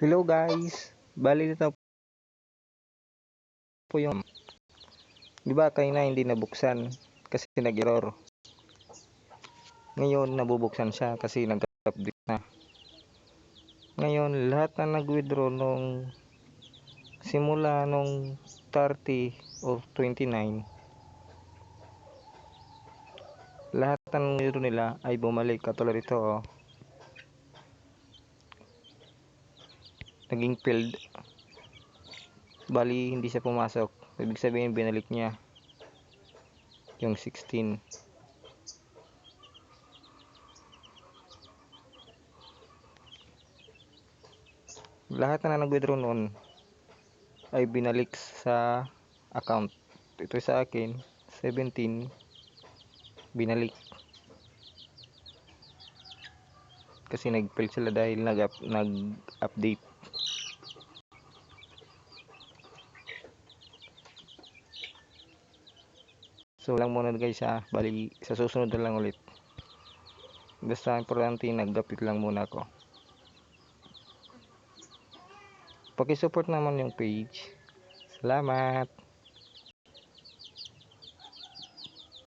Hello guys, bali dito po yung, di ba kayo na hindi nabuksan kasi nag-error. Ngayon nabubuksan siya kasi nag-update na. Ngayon lahat na nag-withdraw nung simula nung 30 or 29, lahat ng withdraw nila ay bumalik. Katulad ito naging failed, bali hindi siya pumasok. Ibig sabihin binalik niya yung 16. Lahat na nag-withdraw noon ay binalik sa account. Ito sa akin 17 binalik kasi nag-fail sila dahil nag-update. So lang muna guys bali sa susunod na lang ulit. Basta importante nag-update lang muna ako. Paki-support naman yung page. Salamat.